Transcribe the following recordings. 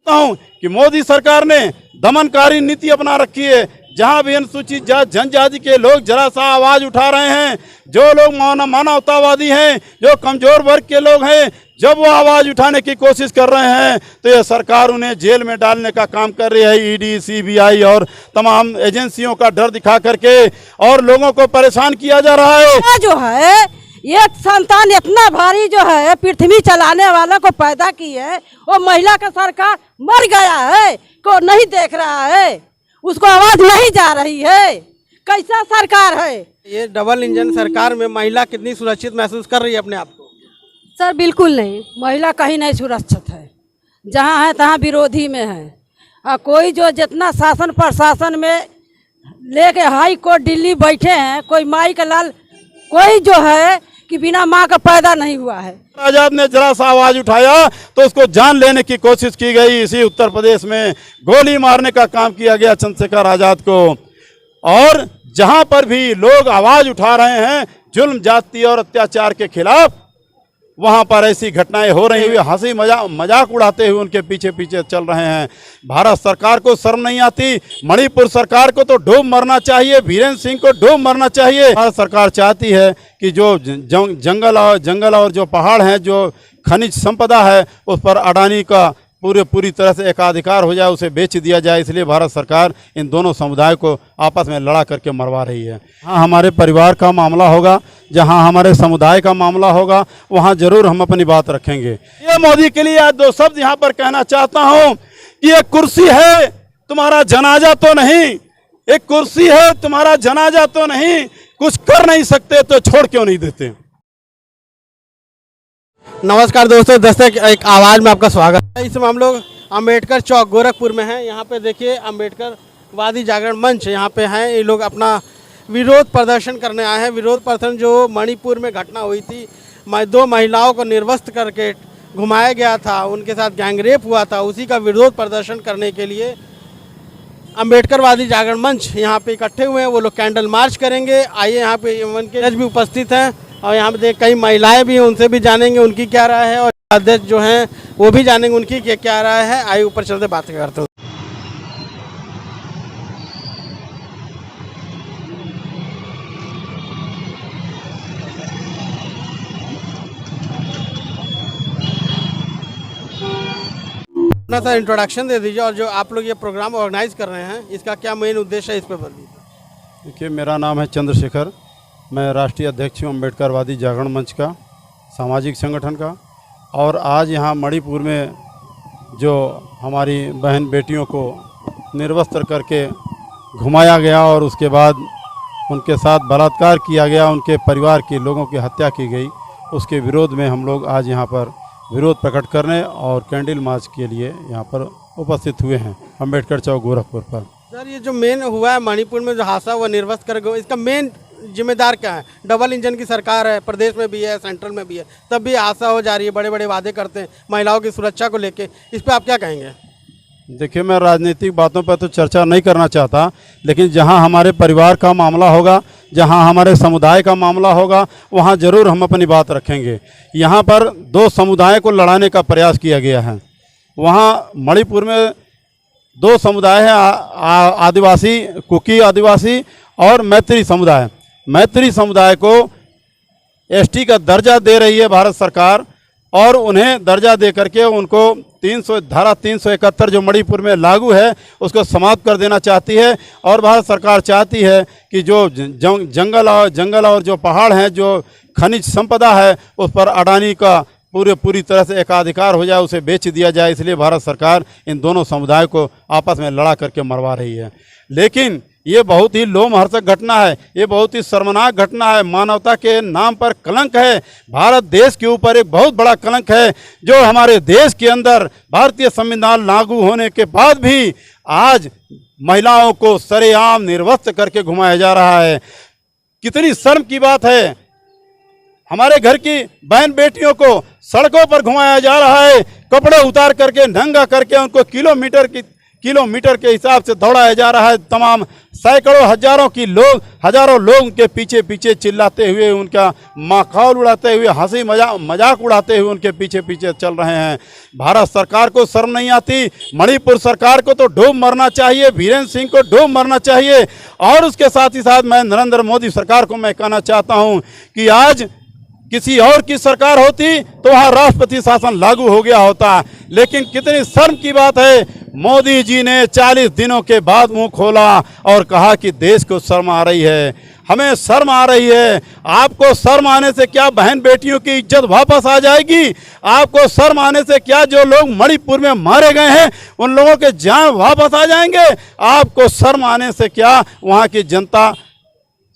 हूँ कि मोदी सरकार ने दमनकारी नीति अपना रखी है। जहाँ भी अनुसूचित जनजाति के लोग जरा सा आवाज उठा रहे हैं, जो लोग मानवतावादी हैं, जो कमजोर वर्ग के लोग हैं, जब वो आवाज उठाने की कोशिश कर रहे हैं तो ये सरकार उन्हें जेल में डालने का काम कर रही है। ईडी, सीबीआई और तमाम एजेंसियों का डर दिखा करके और लोगों को परेशान किया जा रहा है। जो है ये संतान इतना भारी जो है पृथ्वी चलाने वाला को पैदा की है, वो महिला का सरकार मर गया है, को नहीं देख रहा है, उसको आवाज नहीं जा रही है। कैसा सरकार है ये? डबल इंजन सरकार में महिला कितनी सुरक्षित महसूस कर रही है अपने आप को? सर बिल्कुल नहीं, महिला कहीं नहीं सुरक्षित है। जहाँ है तहाँ विरोधी में है। कोई जो जितना शासन प्रशासन में लेके हाई कोर्ट दिल्ली बैठे हैं, कोई माई का लाल, कोई जो है कि बिना माँ का पैदा नहीं हुआ है। आजाद ने जरा सा आवाज उठाया तो उसको जान लेने की कोशिश की गई। इसी उत्तर प्रदेश में गोली मारने का काम किया गया चंद्रशेखर आजाद को। और जहां पर भी लोग आवाज उठा रहे हैं जुल्म, जाति और अत्याचार के खिलाफ, वहां पर ऐसी घटनाएं हो रही हुई, हंसी मजाक उड़ाते हुए उनके पीछे पीछे चल रहे हैं। भारत सरकार को शर्म नहीं आती? मणिपुर सरकार को तो डूब मरना चाहिए, बीरेंद्र सिंह को डूब मरना चाहिए। भारत सरकार चाहती है कि जो जंगल और जो पहाड़ हैं, जो खनिज संपदा है, उस पर अडानी का पूरी तरह से एकाधिकार हो जाए, उसे बेच दिया जाए। इसलिए भारत सरकार इन दोनों समुदाय को आपस में लड़ा करके मरवा रही है। हाँ, हमारे परिवार का मामला होगा, जहाँ हमारे समुदाय का मामला होगा, वहाँ जरूर हम अपनी बात रखेंगे। ये मोदी के लिए आज दो शब्द यहाँ पर कहना चाहता हूँ कि एक कुर्सी है, तुम्हारा जनाजा तो नहीं। एक कुर्सी है, तुम्हारा जनाजा तो नहीं। कुछ कर नहीं सकते तो छोड़ क्यों नहीं देते? नमस्कार दोस्तों, दस्तक एक आवाज़ में आपका स्वागत है। इस समय हम लोग अम्बेडकर चौक गोरखपुर में हैं। यहाँ पे देखिए अम्बेडकर वादी जागरण मंच यहाँ पे हैं। ये लोग अपना विरोध प्रदर्शन करने आए हैं। विरोध प्रदर्शन जो मणिपुर में घटना हुई थी, 2 महिलाओं को निर्वस्त्र करके घुमाया गया था, उनके साथ गैंगरेप हुआ था, उसी का विरोध प्रदर्शन करने के लिए अम्बेडकर वादी जागरण मंच यहाँ पे इकट्ठे हुए हैं। वो लोग कैंडल मार्च करेंगे। आइए, यहाँ पे उनके जज भी उपस्थित हैं और यहाँ पे कई महिलाएं भी हैं, उनसे भी जानेंगे उनकी क्या राय है, और अध्यक्ष जो हैं वो भी जानेंगे उनकी क्या राय है। आइए ऊपर चलते बात करते हैं। अपना सा इंट्रोडक्शन दे दीजिए, और जो आप लोग ये प्रोग्राम ऑर्गेनाइज कर रहे हैं इसका क्या मेन उद्देश्य है, इस पर बताइए। देखिए, मेरा नाम है चंद्रशेखर, मैं राष्ट्रीय अध्यक्ष हूँ अम्बेडकर वादी जागरण मंच का, सामाजिक संगठन का। और आज यहाँ मणिपुर में जो हमारी बहन बेटियों को निर्वस्त्र करके घुमाया गया और उसके बाद उनके साथ बलात्कार किया गया, उनके परिवार के लोगों की हत्या की गई, उसके विरोध में हम लोग आज यहाँ पर विरोध प्रकट करने और कैंडल मार्च के लिए यहाँ पर उपस्थित हुए हैं अम्बेडकर चौक गोरखपुर पर। सर, ये जो मेन हुआ है मणिपुर में जो हादसा हुआ निर्वस्त्र करके, इसका मेन जिम्मेदार क्या है? डबल इंजन की सरकार है, प्रदेश में भी है, सेंट्रल में भी है, तब भी हादसा हो जा रही है, बड़े बड़े वादे करते हैं महिलाओं की सुरक्षा को लेके, इस पर आप क्या कहेंगे? देखिए, मैं राजनीतिक बातों पर तो चर्चा नहीं करना चाहता, लेकिन जहां हमारे परिवार का मामला होगा, जहां हमारे समुदाय का मामला होगा, वहां जरूर हम अपनी बात रखेंगे। यहां पर 2 समुदाय को लड़ाने का प्रयास किया गया है। वहां मणिपुर में 2 समुदाय हैं, आदिवासी, कुकी आदिवासी और मैत्री समुदाय। मैत्री समुदाय को एसटी का दर्जा दे रही है भारत सरकार, और उन्हें दर्जा दे करके उनको धारा 371 जो मणिपुर में लागू है उसको समाप्त कर देना चाहती है। और भारत सरकार चाहती है कि जो जंगल और जो पहाड़ हैं, जो खनिज संपदा है, उस पर अडानी का पूरी तरह से एकाधिकार हो जाए, उसे बेच दिया जाए। इसलिए भारत सरकार इन दोनों समुदायों को आपस में लड़ा करके मरवा रही है। लेकिन ये बहुत ही लोमहर्षक घटना है, ये बहुत ही शर्मनाक घटना है, मानवता के नाम पर कलंक है, भारत देश के ऊपर एक बहुत बड़ा कलंक है। जो हमारे देश के अंदर भारतीय संविधान लागू होने के बाद भी आज महिलाओं को सरेआम निर्वस्त्र करके घुमाया जा रहा है। कितनी शर्म की बात है। हमारे घर की बहन बेटियों को सड़कों पर घुमाया जा रहा है, कपड़े उतार करके, नंगा करके उनको किलोमीटर के हिसाब से दौड़ाया जा रहा है। तमाम सैकड़ों हजारों लोग उनके पीछे पीछे चिल्लाते हुए, उनका माखौल उड़ाते हुए, हंसी मजाक उड़ाते हुए उनके पीछे पीछे चल रहे हैं। भारत सरकार को शर्म नहीं आती। मणिपुर सरकार को तो डूब मरना चाहिए, बीरेंद्र सिंह को डूब मरना चाहिए। और उसके साथ ही साथ मैं नरेंद्र मोदी सरकार को मैं कहना चाहता हूं कि आज किसी और की सरकार होती तो वहाँ राष्ट्रपति शासन लागू हो गया होता, लेकिन कितनी शर्म की बात है, मोदी जी ने 40 दिनों के बाद मुंह खोला और कहा कि देश को शर्म आ रही है, हमें शर्म आ रही है। आपको शर्म आने से क्या बहन बेटियों की इज्जत वापस आ जाएगी? आपको शर्म आने से क्या जो लोग मणिपुर में मारे गए हैं उन लोगों के जान वापस आ जाएंगे? आपको शर्म आने से क्या वहाँ की जनता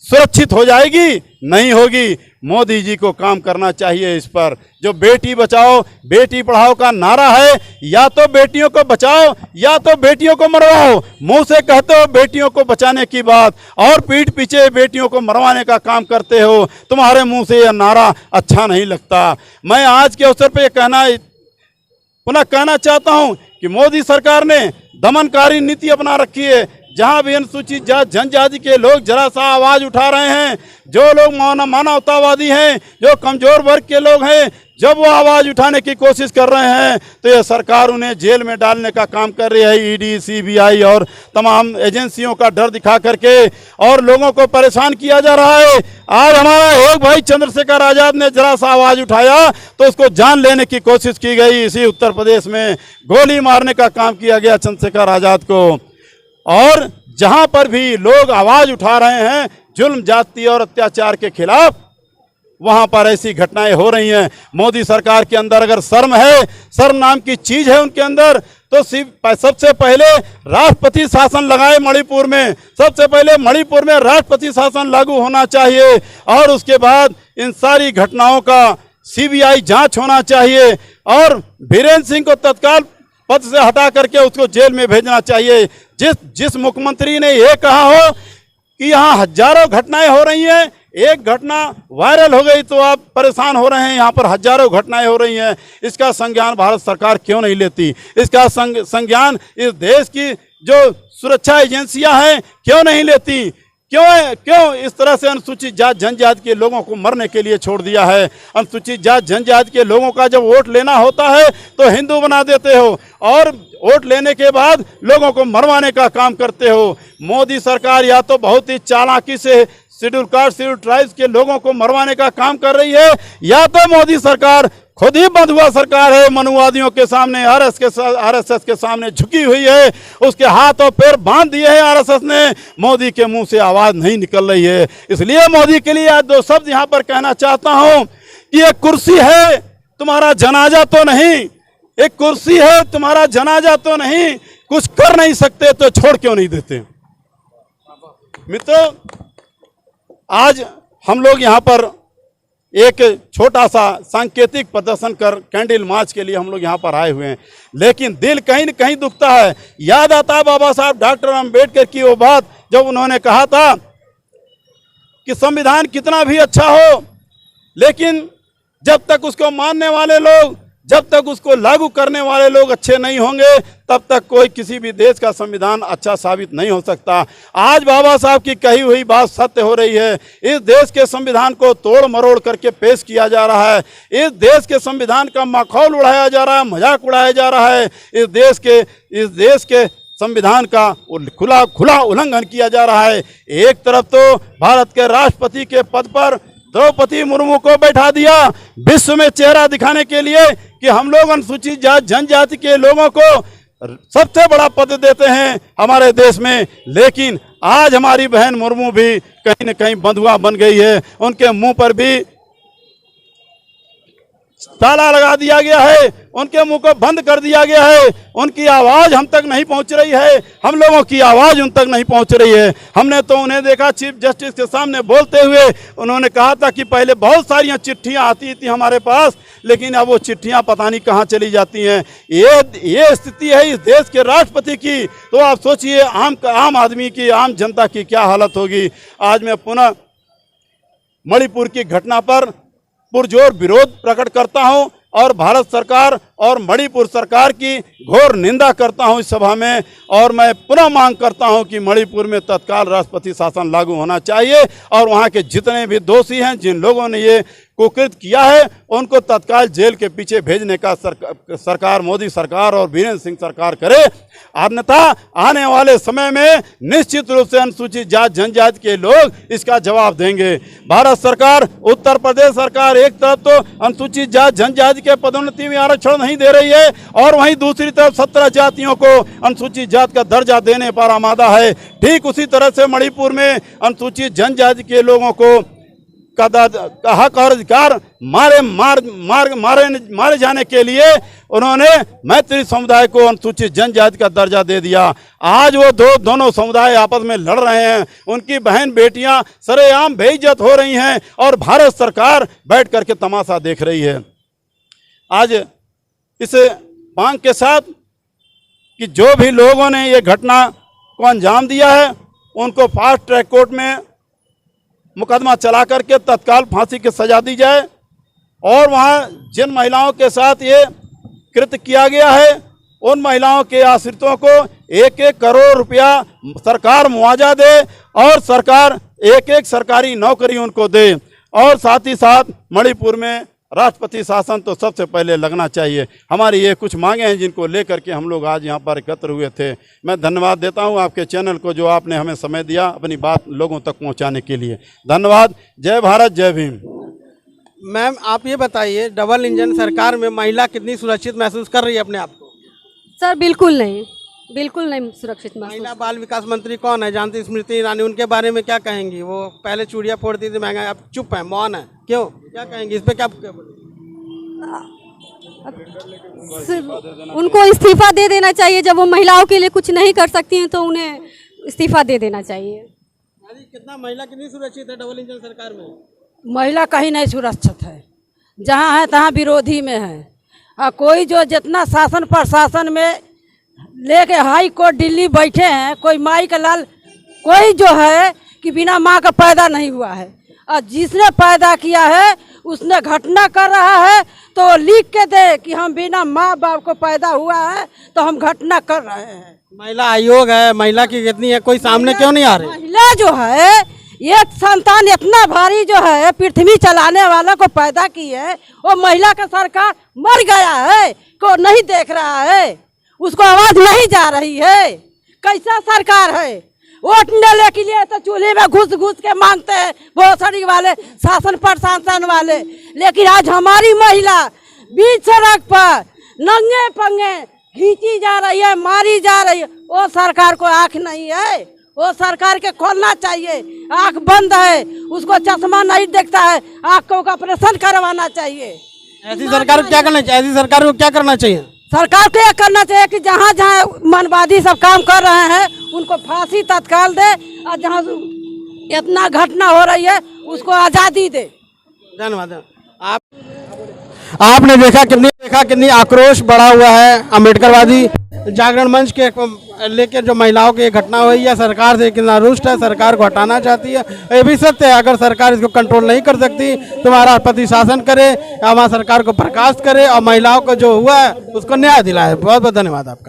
सुरक्षित हो जाएगी? नहीं होगी। मोदी जी को काम करना चाहिए इस पर। जो बेटी बचाओ बेटी पढ़ाओ का नारा है, या तो बेटियों को बचाओ या तो बेटियों को मरवाओ। मुंह से कहते हो बेटियों को बचाने की बात और पीठ पीछे बेटियों को मरवाने का काम करते हो। तुम्हारे मुंह से यह नारा अच्छा नहीं लगता। मैं आज के अवसर पर पुनः कहना चाहता हूं कि मोदी सरकार ने दमनकारी नीति अपना रखी है। जहां भी अनुसूचित जाति जनजाति के लोग जरा सा आवाज उठा रहे हैं, जो लोग मानवतावादी हैं, जो कमजोर वर्ग के लोग हैं, जब वो आवाज उठाने की कोशिश कर रहे हैं तो ये सरकार उन्हें जेल में डालने का काम कर रही है। ईडी, सीबीआई और तमाम एजेंसियों का डर दिखा करके और लोगों को परेशान किया जा रहा है। आज हमारा एक भाई चंद्रशेखर आजाद ने जरा सा आवाज उठाया तो उसको जान लेने की कोशिश की गई। इसी उत्तर प्रदेश में गोली मारने का काम किया गया चंद्रशेखर आजाद को। और जहां पर भी लोग आवाज उठा रहे हैं जुल्म, जाति और अत्याचार के खिलाफ, वहां पर ऐसी घटनाएं हो रही हैं। मोदी सरकार के अंदर अगर शर्म है, शर्म नाम की चीज है उनके अंदर, तो सबसे पहले राष्ट्रपति शासन लगाए मणिपुर में। सबसे पहले मणिपुर में राष्ट्रपति शासन लागू होना चाहिए और उसके बाद इन सारी घटनाओं का सीबीआई जांच होना चाहिए और बीरेंद्र सिंह को तत्काल पद से हटा करके उसको जेल में भेजना चाहिए। जिस मुख्यमंत्री ने यह कहा हो कि यहाँ हजारों घटनाएं हो रही हैं, एक घटना वायरल हो गई तो आप परेशान हो रहे हैं, यहाँ पर हजारों घटनाएं हो रही हैं, इसका संज्ञान भारत सरकार क्यों नहीं लेती? इसका संज्ञान इस देश की जो सुरक्षा एजेंसियां हैं क्यों नहीं लेती? क्यों इस तरह से अनुसूचित जाति जनजाति के लोगों को मरने के लिए छोड़ दिया है? अनुसूचित जाति जनजाति के लोगों का जब वोट लेना होता है तो हिंदू बना देते हो और वोट लेने के बाद लोगों को मरवाने का काम करते हो। मोदी सरकार या तो बहुत ही चालाकी से शेड्यूल कास्ट, शेड्यूल ट्राइब्स के लोगों को मरवाने का काम कर रही है, या तो मोदी सरकार खुद ही बंधुआ सरकार है, मनुवादियों के सामने, आरएसएस के सामने झुकी हुई है। उसके हाथ और पैर बांध दिए हैं आरएसएस ने। मोदी के मुंह से आवाज नहीं निकल रही है। इसलिए मोदी के लिए आज दो शब्द यहाँ पर कहना चाहता हूं कि एक कुर्सी है, तुम्हारा जनाजा तो नहीं। एक कुर्सी है, तुम्हारा जनाजा तो नहीं। कुछ कर नहीं सकते तो छोड़ क्यों नहीं देते? मित्रों, आज हम लोग यहाँ पर एक छोटा सा सांकेतिक प्रदर्शन कर कैंडल मार्च के लिए हम लोग यहाँ पर आए हुए हैं, लेकिन दिल कहीं न कहीं दुखता है। याद आता है बाबा साहब डॉक्टर अम्बेडकर की वो बात जब उन्होंने कहा था कि संविधान कितना भी अच्छा हो, लेकिन जब तक उसको मानने वाले लोग, जब तक उसको लागू करने वाले लोग अच्छे नहीं होंगे, तब तक कोई किसी भी देश का संविधान अच्छा साबित नहीं हो सकता। आज बाबा साहब की कही हुई बात सत्य हो रही है। इस देश के संविधान को तोड़ मरोड़ करके पेश किया जा रहा है। इस देश के संविधान का माखौल उड़ाया जा रहा है, मजाक उड़ाया जा रहा है। इस देश के संविधान का खुला उल्लंघन किया जा रहा है। एक तरफ तो भारत के राष्ट्रपति के पद पर द्रौपदी मुर्मू को बैठा दिया विश्व में चेहरा दिखाने के लिए कि हम लोग अनुसूचित जाति जनजाति के लोगों को सबसे बड़ा पद देते हैं हमारे देश में, लेकिन आज हमारी बहन मुर्मू भी कहीं न कहीं बंधुआ बन गई है। उनके मुंह पर भी ताला लगा दिया गया है, उनके मुंह को बंद कर दिया गया है। उनकी आवाज हम तक नहीं पहुंच रही है, हम लोगों की आवाज उन तक नहीं पहुंच रही है। हमने तो उन्हें देखा चीफ जस्टिस के सामने बोलते हुए, उन्होंने कहा था कि पहले बहुत सारी चिट्ठियां आती थी हमारे पास, लेकिन अब वो चिट्ठियां पता नहीं कहां चली जाती हैं। ये स्थिति है इस देश के राष्ट्रपति की, तो आप सोचिए आम आदमी की, आम जनता की क्या हालत होगी। आज मैं पुनः मणिपुर की घटना पर पुरजोर विरोध प्रकट करता हूं और भारत सरकार और मणिपुर सरकार की घोर निंदा करता हूं इस सभा में। और मैं पुनः मांग करता हूं कि मणिपुर में तत्काल राष्ट्रपति शासन लागू होना चाहिए और वहां के जितने भी दोषी हैं, जिन लोगों ने ये कुकृत किया है, उनको तत्काल जेल के पीछे भेजने का सरकार मोदी सरकार और वीरेंद्र सिंह सरकार करे। अन्यथा आने वाले समय में निश्चित रूप से अनुसूचित जाति जनजाति के लोग इसका जवाब देंगे। भारत सरकार, उत्तर प्रदेश सरकार एक तरफ तो अनुसूचित जाति जनजाति के पदोन्नति में आरक्षण नहीं दे रही है और वहीं दूसरी तरफ 17 जातियों को अनुसूचित जाति का दर्जा देने पर आमादा है। ठीक उसी तरह से मणिपुर में अनुसूचित जनजाति के लोगों को का हक और अधिकार मारे जाने के लिए उन्होंने मैत्री समुदाय को अनुसूचित जनजाति का दर्जा दे दिया। आज वो दोनों समुदाय आपस में लड़ रहे हैं, उनकी बहन बेटियां सरेआम बेइज्जत हो रही हैं और भारत सरकार बैठ करके तमाशा देख रही है। आज इस मांग के साथ कि जो भी लोगों ने ये घटना को अंजाम दिया है, उनको फास्ट ट्रैक कोर्ट में मुकदमा चला करके तत्काल फांसी की सजा दी जाए और वहाँ जिन महिलाओं के साथ ये कृत्य किया गया है, उन महिलाओं के आश्रितों को 1-1 करोड़ रुपया सरकार मुआवजा दे और सरकार एक सरकारी नौकरी उनको दे। और साथ ही साथ मणिपुर में राष्ट्रपति शासन तो सबसे पहले लगना चाहिए। हमारी ये कुछ मांगे हैं जिनको लेकर के हम लोग आज यहाँ पर एकत्र हुए थे। मैं धन्यवाद देता हूँ आपके चैनल को, जो आपने हमें समय दिया अपनी बात लोगों तक पहुँचाने के लिए। धन्यवाद। जय भारत, जय भीम। मैम, आप ये बताइए, डबल इंजन सरकार में महिला कितनी सुरक्षित महसूस कर रही है अपने आप को? सर बिल्कुल नहीं सुरक्षित महसूस। महिला बाल विकास मंत्री कौन है? जानती स्मृति ईरानी, उनके बारे में क्या कहेंगी? वो पहले चूड़ियाँ फोड़ती थी महंगा, अब चुप है, मौन है, क्यों? क्या कहेंगी इस पे? क्या उनको इस्तीफा दे देना चाहिए। जब वो महिलाओं के लिए कुछ नहीं कर सकती हैं तो उन्हें इस्तीफा दे देना चाहिए। कितना महिला कितनी सुरक्षित है डबल इंजन सरकार में? महिला कहीं नहीं सुरक्षित है, जहाँ है तहाँ विरोधी में है। और कोई जो जितना शासन प्रशासन में लेके हाई कोर्ट दिल्ली बैठे हैं, कोई माई का लाल, कोई जो है कि बिना माँ का पैदा नहीं हुआ है, और जिसने पैदा किया है उसने घटना कर रहा है तो लिख के दे कि हम बिना माँ बाप को पैदा हुआ है तो हम घटना कर रहे हैं। महिला आयोग है, महिला की कितनी है, कोई सामने क्यों नहीं आ रही? महिला जो है, एक संतान इतना भारी जो है पृथ्वी चलाने वाला को पैदा की है, वो महिला का सरकार मर गया है, को नहीं देख रहा है, उसको आवाज नहीं जा रही है। कैसा सरकार है? वोट लेने के लिए तो चूल्हे में घुस घुस के मांगते हैं भोसड़ी वाले, शासन प्रशासन वाले। लेकिन आज हमारी महिला बीच सड़क पर नंगे पंगे खींची जा रही है, मारी जा रही है। वो सरकार को आंख नहीं है, वो सरकार के खोलना चाहिए। आंख बंद है, उसको चश्मा नहीं देखता है, आंखों का ऑपरेशन करवाना चाहिए। ऐसी सरकार को क्या करना चाहिए? ऐसी सरकार को क्या करना चाहिए? सरकार को यह करना चाहिए कि जहाँ जहाँ मनवादी सब काम कर रहे हैं उनको फांसी तत्काल दे, और जहाँ इतना घटना हो रही है उसको आज़ादी दे। धन्यवाद। आपने देखा कितनी आक्रोश बढ़ा हुआ है अम्बेडकरवादी जागरण मंच के लेकर जो महिलाओं की घटना हुई है। सरकार से कितना रुष्ट है, सरकार को हटाना चाहती है। ये भी सत्य है, अगर सरकार इसको कंट्रोल नहीं कर सकती तो हमारा राष्ट्रपति शासन करे या हमारा सरकार को बर्खास्त करे और महिलाओं को जो हुआ है उसको न्याय दिलाए। बहुत बहुत धन्यवाद आपका।